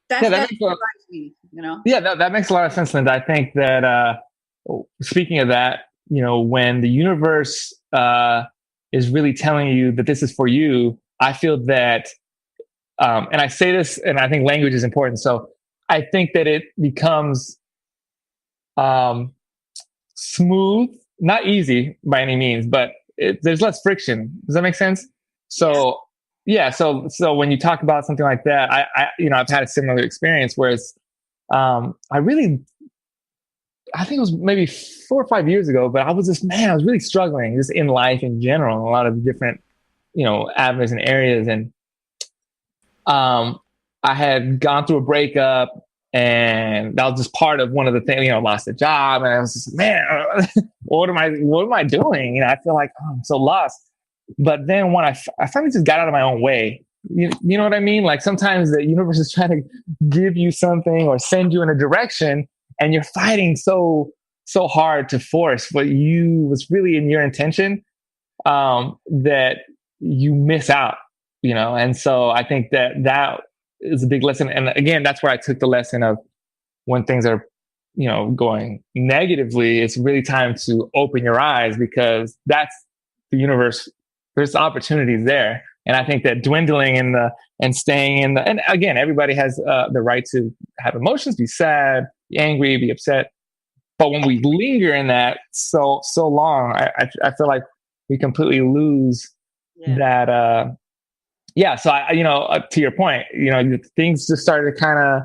That makes me, Yeah, that makes a lot of sense, Linda. I think that speaking of that, when the universe is really telling you that this is for you, I feel that, and I say this, and I think language is important. So I think that it becomes smooth, not easy by any means, but there's less friction. Does that make sense? So so when you talk about something like that, I've had a similar experience where it's, I think it was maybe 4 or 5 years ago, but I was really struggling just in life in general, a lot of different, avenues and areas. And I had gone through a breakup, and that was just part of one of the things, lost a job. And I was just, man, what am I doing? I feel like, I'm so lost. But then when I finally just got out of my own way, you know what I mean? Like sometimes the universe is trying to give you something or send you in a direction, and you're fighting so hard to force what was really in your intention, that you miss out, And so I think that is a big lesson. And again, that's where I took the lesson of, when things are, going negatively, it's really time to open your eyes, because that's the universe. There's opportunities there. And I think that dwindling and staying in and again, everybody has the right to have emotions, be sad, be angry, be upset. But when we linger in that so long, I feel like we completely lose that. So to your point, things just started kind of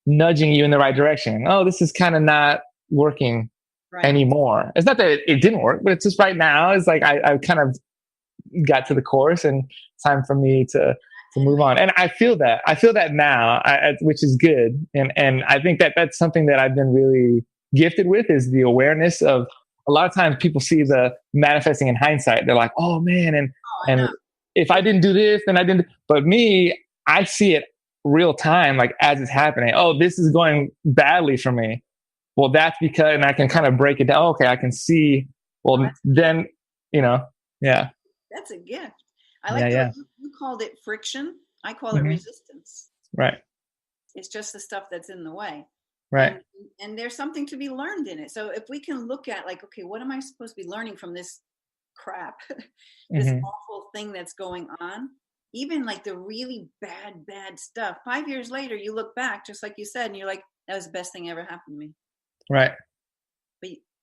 nudging you in the right direction. Oh, this is kind of not working anymore. It's not that it didn't work, but it's just right now. It's like I kind of got to the course, and it's time for me to move on. And I feel that now, which is good. And I think that that's something that I've been really gifted with, is the awareness of, a lot of times people see the manifesting in hindsight. They're like, oh man. And if I didn't do this, then I didn't. But me, I see it real time, like as it's happening. Oh, this is going badly for me. Well, that's because, and I can kind of break it down. Okay, I can see. Well, then, yeah. That's a gift. I like you called it friction. I call it resistance. Right. It's just the stuff that's in the way. Right. And there's something to be learned in it. So if we can look at like, okay, what am I supposed to be learning from this crap, this awful thing that's going on? Even like the really bad stuff. 5 years later, you look back, just like you said, and you're like, that was the best thing ever happened to me. Right.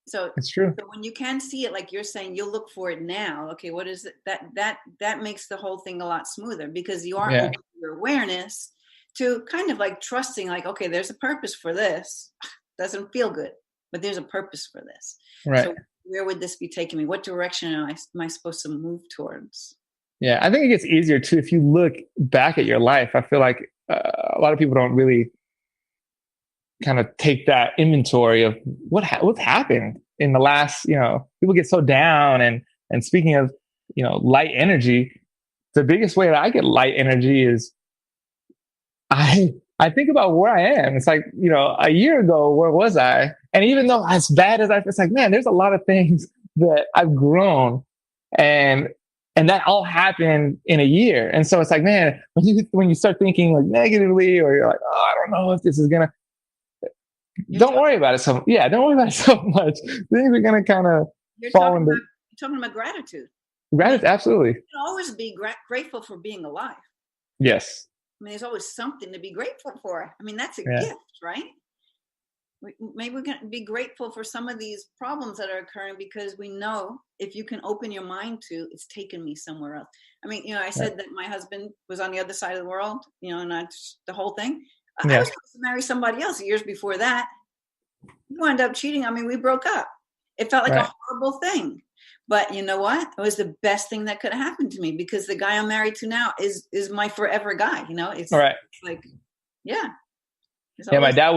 So it's true. So when you can see it, like you're saying, you'll look for it now. Okay, what is it? That makes the whole thing a lot smoother, because you are open to your awareness to kind of like trusting, like, okay, there's a purpose for this. Doesn't feel good, but there's a purpose for this. Right. So where would this be taking me? What direction am I supposed to move towards? Yeah, I think it gets easier too if you look back at your life. I feel like a lot of people don't really kind of take that inventory of what's happened in the last. People get so down, and speaking of light energy, the biggest way that I get light energy is I think about where I am. It's like, a year ago, where was I? And even though as bad as it's like, man, there's a lot of things that I've grown, and that all happened in a year. And so it's like, man, when you start thinking like negatively, or you're like, oh, I don't know if this is gonna, don't worry about it so much. Things are gonna kind of fall into. You're talking about gratitude. Gratitude, absolutely. You can always be grateful for being alive. Yes. I mean, there's always something to be grateful for. I mean, that's a gift, right? Maybe we can be grateful for some of these problems that are occurring, because we know if you can open your mind to, it's taken me somewhere else. I mean, I said that my husband was on the other side of the world, and that's the whole thing. I was supposed to marry somebody else years before that. He wound up cheating on me. We broke up. It felt like a horrible thing. But you know what? It was the best thing that could have happened to me, because the guy I'm married to now is my forever guy. It's like, yeah. Yeah, my dad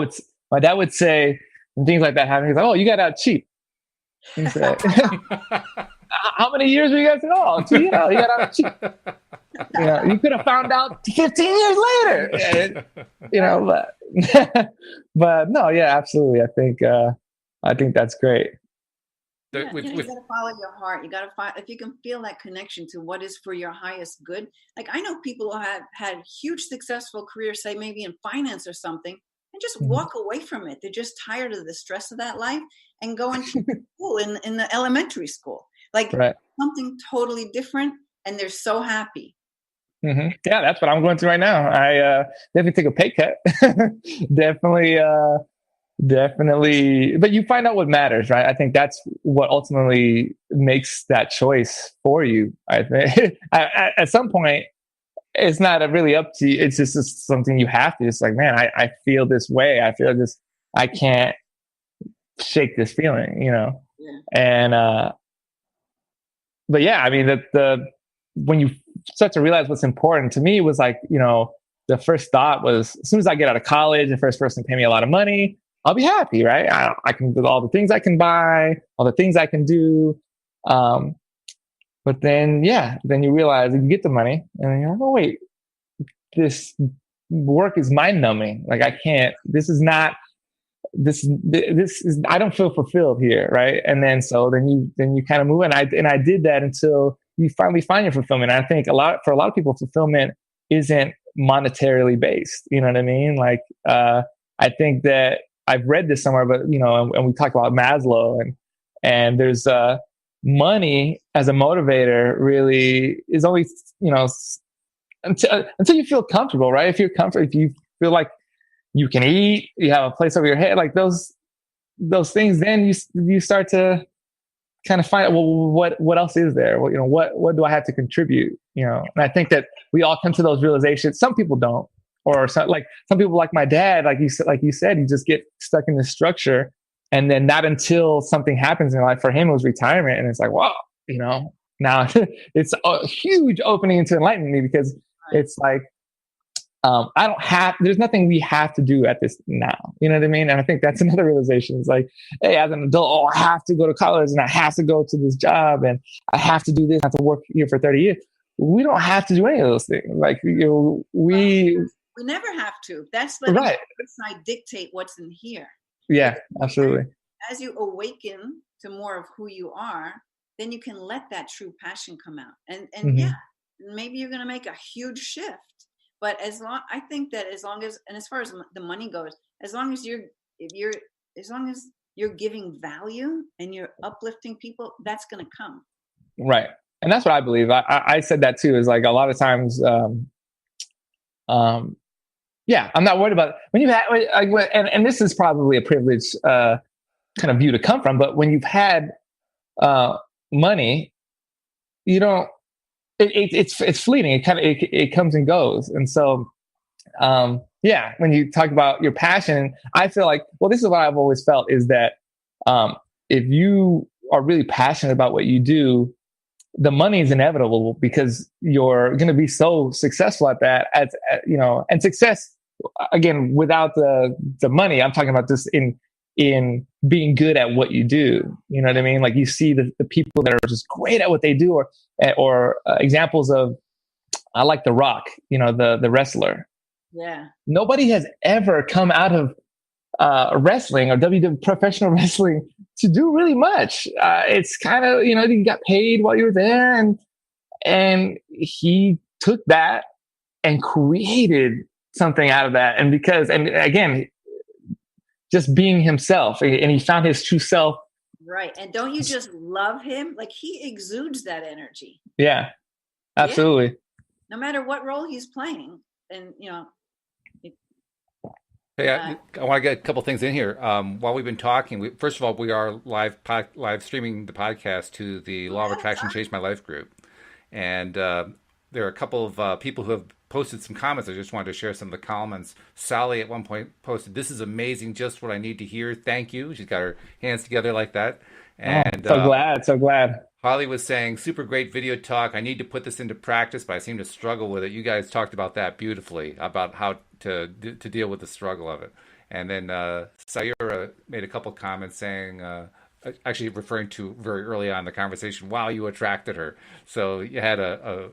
would say when things like that happen, he's like, "Oh, you got out cheap." He said, "How many years were you guys in all? You got out cheap. You could have found out 15 years later." But no, yeah, absolutely. I think that's great. You got to follow your heart. You got to find, if you can feel that connection to what is for your highest good. Like, I know people who have had huge successful careers, say maybe in finance or something, and just walk away from it. They're just tired of the stress of that life and go into school in the elementary school, like something totally different. And they're so happy. Mm-hmm. Yeah, that's what I'm going through right now. I definitely take a pay cut. Definitely. But you find out what matters, right? I think that's what ultimately makes that choice for you. I think at some point, it's not really up to you. It's just something you have to. It's like, man, I feel this way. I feel this. I can't shake this feeling, Yeah. And but yeah, I mean, when you start to realize what's important, to me was like, the first thought was, as soon as I get out of college, the first person to pay me a lot of money, I'll be happy, right? I can do all the things I can buy, all the things I can do. But then you realize you get the money and you're like, oh, wait, this work is mind numbing. Like, I can't, this is, I don't feel fulfilled here. Right. And then you kind of move. And I did that until you finally find your fulfillment. And I think for a lot of people, fulfillment isn't monetarily based. You know what I mean? Like, I think that I've read this somewhere, but and we talk about Maslow, and there's money as a motivator really is always until you feel comfortable, right? If you feel like you can eat, you have a place over your head, like those things, then you start to kind of find out, well, what else is there? Well, what do I have to contribute? And I think that we all come to those realizations. Some people don't. Or some people like my dad, like you said, you just get stuck in this structure, and then not until something happens in your life. For him, it was retirement, and it's like, wow, now it's a huge opening into enlightenment me, because it's like, there's nothing we have to do at this now. You know what I mean? And I think that's another realization. It's like, hey, as an adult, I have to go to college, and I have to go to this job, and I have to do this, I have to work here for 30 years. We don't have to do any of those things. Like, we never have to. That's letting the outside dictate what's in here. Yeah, absolutely. As you awaken to more of who you are, then you can let that true passion come out. And maybe you're going to make a huge shift. But I think that as long as far as the money goes, as long as you're giving value and you're uplifting people, that's going to come. Right. And that's what I believe. I said that too, is like, a lot of times, I'm not worried about it. When you have, and this is probably a privileged kind of view to come from, but when you've had money, you don't. It's fleeting. It comes and goes, and so when you talk about your passion, I feel like, well, this is what I've always felt, is that if you are really passionate about what you do, the money is inevitable because you're going to be so successful at that. And success again without the money. I'm talking about this in being good at what you do. You know what I mean? Like you see the people that are just great at what they do, or examples of, I like The Rock, the wrestler. Yeah. Nobody has ever come out of wrestling or WWE professional wrestling to do really much. It's kind of, you got paid while you were there, and he took that and created something out of that. And again, just being himself, and he found his true self. Right. And don't you just love him? Like he exudes that energy. Yeah, absolutely. Yeah. No matter what role he's playing. And, Hey, I want to get a couple things in here. While we've been talking, first of all, we are live streaming the podcast to the Law of Attraction Changed My Life group. And there are a couple of people who have posted some comments. I just wanted to share some of the comments. Sally at one point posted, "This is amazing, just what I need to hear. Thank you." She's got her hands together like that. And so glad. Holly was saying, "Super great video talk. I need to put this into practice, but I seem to struggle with it." You guys talked about that beautifully, about how to deal with the struggle of it. And then Sayura made a couple comments saying, actually referring to very early on in the conversation, wow, you attracted her. So you had a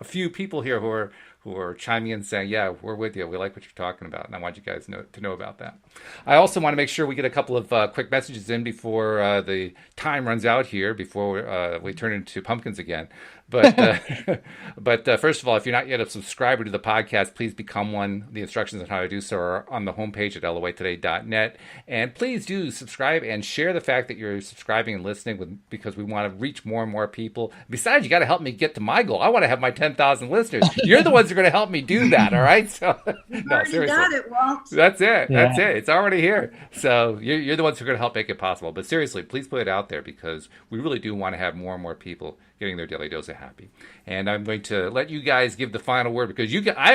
few people here who are chiming in saying, yeah, we're with you. We like what you're talking about. And I want you guys to know about that. I also want to make sure we get a couple of quick messages in before the time runs out here, before we turn into pumpkins again. But first of all, if you're not yet a subscriber to the podcast, please become one. The instructions on how to do so are on the homepage at loatoday-net. And please do subscribe and share the fact that you're subscribing and listening, because we want to reach more and more people. Besides, you got to help me get to my goal. I want to have my 10,000 listeners. You're the ones who are going to help me do that, all right? So, no, seriously. Got it, Walt. That's it. Yeah. That's it. It's already here. So you're the ones who are going to help make it possible. But seriously, please put it out there, because we really do want to have more and more people getting their daily dose of happy. And I'm going to let you guys give the final word, because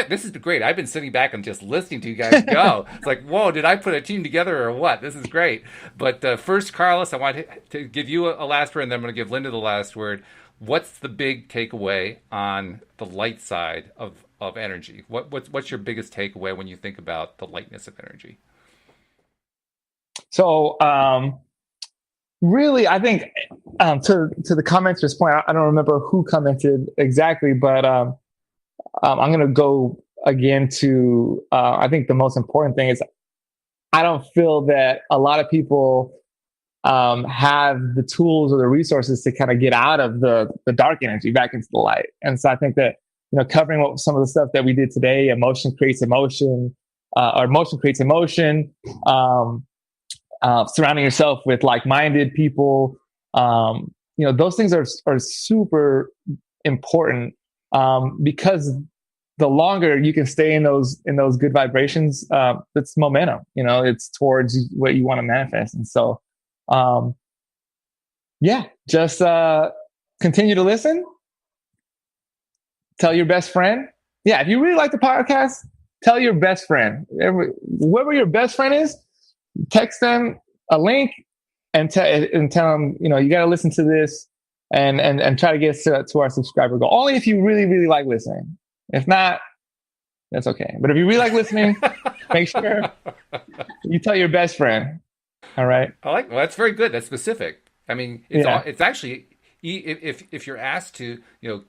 this has been great. I've been sitting back and just listening to you guys go. It's like, whoa, did I put a team together or what? This is great. But first, Carlos, I want to give you a last word, and then I'm going to give Linda the last word. What's the big takeaway on the light side of energy? What's your biggest takeaway when you think about the lightness of energy? So, really, I think to the commenter's point, I don't remember who commented exactly, but I'm going to go again to I think the most important thing is, I don't feel that a lot of people have the tools or the resources to kind of get out of the dark energy back into the light. And so I think that, covering some of the stuff that we did today, emotion creates emotion, or emotion creates emotion, surrounding yourself with like-minded people, those things are super important, because the longer you can stay in those good vibrations, it's momentum. It's towards what you want to manifest. And so, just continue to listen. Tell your best friend. Yeah, if you really like the podcast, tell your best friend. Whoever your best friend is, text them a link and tell them, you got to listen to this and try to get to our subscriber goal. Only if you really, really like listening. If not, that's okay. But if you really like listening, make sure you tell your best friend. All right. Well, that's very good. That's specific. I mean, it's actually, if you're asked to,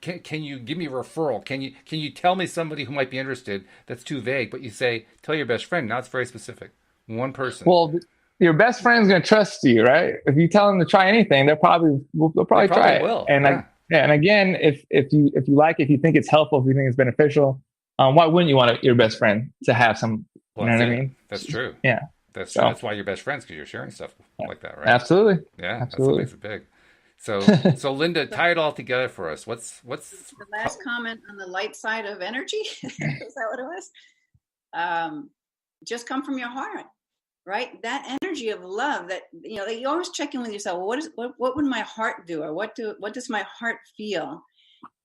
can you give me a referral? Can you tell me somebody who might be interested? That's too vague. But you say, tell your best friend. Now it's very specific. One person. Well, your best friend's going to trust you, right? If you tell them to try anything, they'll probably try it. Will. And and again, if you think it's helpful, if you think it's beneficial, why wouldn't you want your best friend to have some? Well, you know what I mean? That's true. Yeah. That's why you're best friends, because you're sharing stuff like that, right? Absolutely. Yeah, absolutely. That's big. So Linda, tie it all together for us. What's the last comment on the light side of energy? Is that what it was? Just come from your heart, right? That energy of love that you always check in with yourself. What would my heart do, or what does my heart feel?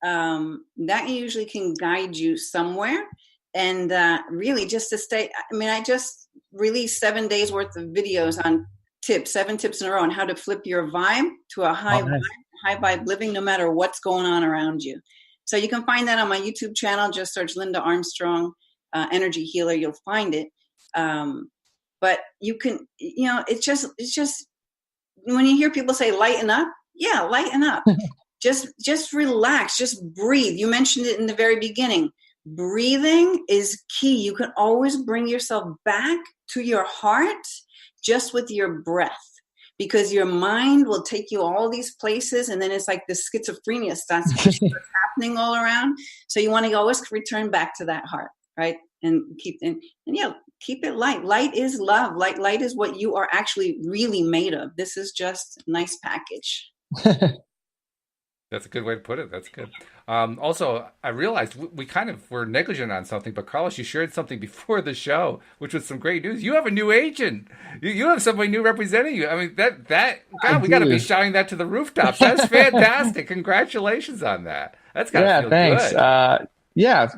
That usually can guide you somewhere. And really, just to stay. I mean, I just released 7 days worth of videos on tips, 7 tips in a row on how to flip your vibe to a Oh, nice. high vibe living, no matter what's going on around you. So you can find that on my YouTube channel. Just search Linda Armstrong, Energy Healer. You'll find it. But you can, it's just when you hear people say lighten up, yeah, lighten up. just relax, just breathe. You mentioned it in the very beginning. Breathing is key. You can always bring yourself back to your heart just with your breath, because your mind will take you all these places, and then it's like the schizophrenia starts happening all around. So you want to always return back to that heart, right? And keep it light. Light is love. Light is what you are actually really made of. This is just a nice package. That's a good way to put it. That's good. Also, I realized we kind of were negligent on something, but Carlos, you shared something before the show, which was some great news. You have a new agent. You have somebody new representing you. I mean, that God, we got to be shouting that to the rooftops. That's fantastic. Congratulations on that. That's got to feel thanks. good.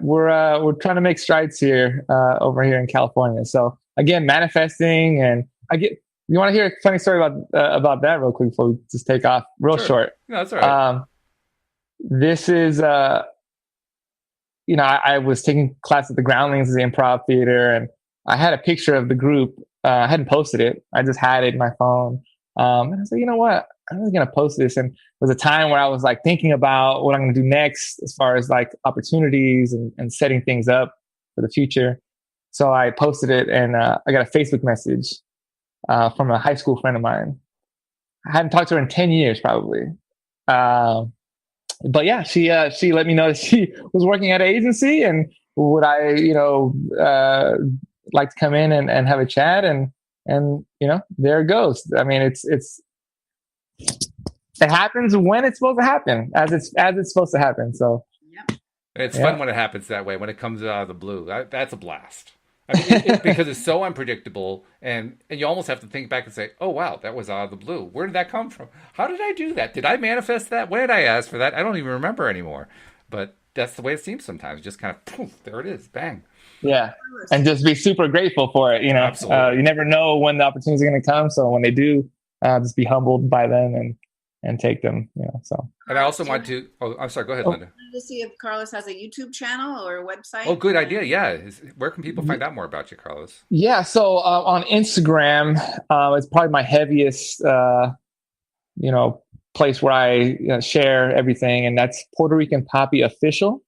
We're trying to make strides here over here in California. So again, manifesting, and you want to hear a funny story about that real quick before we just take off real short. No, that's all right. This is, I was taking class at the Groundlings, the improv theater, and I had a picture of the group. I hadn't posted it. I just had it in my phone. And I said, you know what? I'm really going to post this. And it was a time where I was like thinking about what I'm going to do next as far as like opportunities and setting things up for the future. So I posted it, and I got a Facebook message from a high school friend of mine. I hadn't talked to her in 10 years probably. But yeah, she let me know that she was working at an agency, and would I, like to come in and have a chat, and there it goes. I mean, it happens when it's supposed to happen, as it's supposed to happen. So it's fun when it happens that way, when it comes out of the blue. That's a blast. I mean, because it's so unpredictable, and you almost have to think back and say, oh, wow, that was out of the blue. Where did that come from? How did I do that? Did I manifest that? When did I ask for that? I don't even remember anymore. But that's the way it seems sometimes. Just kind of, poof, there it is, bang. Yeah, and just be super grateful for it. Absolutely. You never know when the opportunities are going to come. So when they do, just be humbled by them and take them. So. And I also want to. Oh, I'm sorry. Go ahead, Linda. I wanted to see if Carlos has a YouTube channel or a website. Oh, good idea. Yeah. Where can people find out more about you, Carlos? Yeah. So on Instagram, it's probably my heaviest, place where I share everything, and that's Puerto Rican Poppy Official,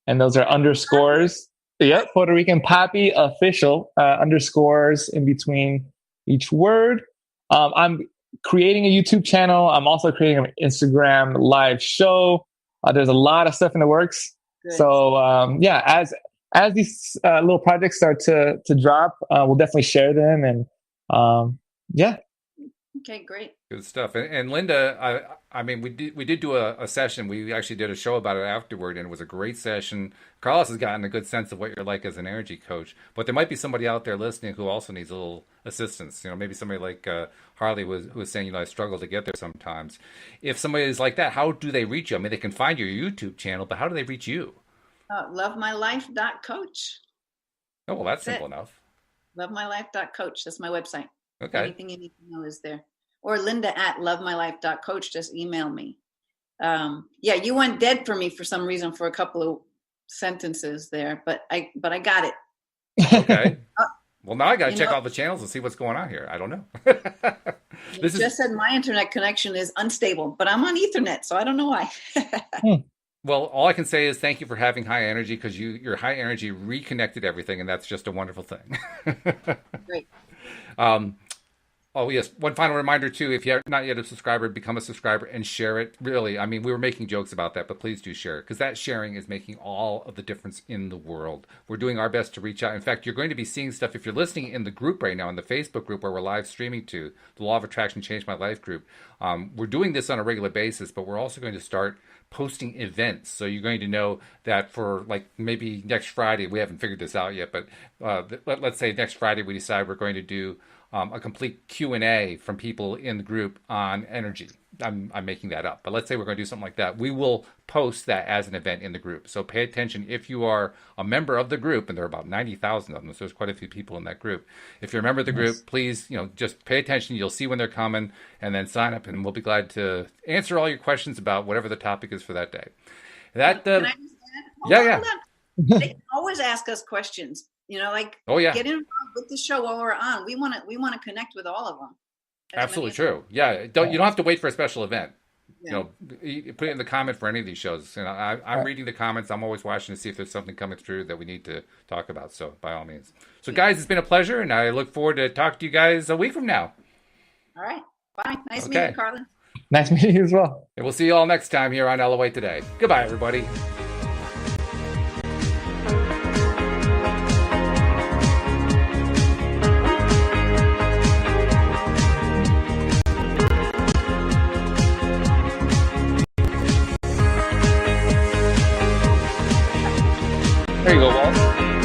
and those are underscores. Yep, Puerto Rican Poppy Official, underscores in between each word. I'm creating a YouTube channel. I'm also creating an Instagram live show. There's a lot of stuff in the works. Good. So as these little projects start to drop, we'll definitely share them. And Okay, great. Good stuff. And Linda, I mean, we did do a session. We actually did a show about it afterward, and it was a great session. Carlos has gotten a good sense of what you're like as an energy coach, but there might be somebody out there listening who also needs a little assistance. Maybe somebody like Harley who was saying, I struggle to get there sometimes. If somebody is like that, how do they reach you? I mean, they can find your YouTube channel, but how do they reach you? Lovemylife.coach. Oh, well, that's simple enough. Lovemylife.coach. That's my website. Okay. Anything you need to know is there. Or Linda@lovemylife.coach. Just email me. You went dead for me for some reason for a couple of sentences there, but I got it. Okay. Well, now I got to check all the channels and see what's going on here. I don't know. Just said my internet connection is unstable, but I'm on Ethernet, so I don't know why. Well, all I can say is thank you for having high energy, because your high energy reconnected everything, and that's just a wonderful thing. Great. Oh, yes. One final reminder, too. If you're not yet a subscriber, become a subscriber and share it. Really, I mean, we were making jokes about that, but please do share it, because that sharing is making all of the difference in the world. We're doing our best to reach out. In fact, you're going to be seeing stuff if you're listening in the group right now, in the Facebook group where we're live streaming to, the Law of Attraction Changed My Life group. We're doing this on a regular basis, but we're also going to start posting events. So you're going to know that for like maybe next Friday, we haven't figured this out yet, but let's say next Friday we decide we're going to do a complete Q&A from people in the group on energy. I'm making that up, but let's say we're going to do something like that. We will post that as an event in the group. So pay attention if you are a member of the group, and there are about 90,000 of them, so there's quite a few people in that group. If you're a member of the group, please, just pay attention. You'll see when they're coming, and then sign up, and we'll be glad to answer all your questions about whatever the topic is for that day. That Can I just add? yeah. They can always ask us questions. Oh yeah, get involved with the show while we're on. We want to connect with all of them. Absolutely true. Yeah, you don't have to wait for a special event. Yeah. You put it in the comment for any of these shows. I'm reading the comments. I'm always watching to see if there's something coming through that we need to talk about. So by all means. So guys, it's been a pleasure, and I look forward to talking to you guys a week from now. All right. Bye. Nice meeting you, Carlin. Nice meeting you as well. And we'll see you all next time here on LOA Today. Goodbye, everybody. There you go, Walt.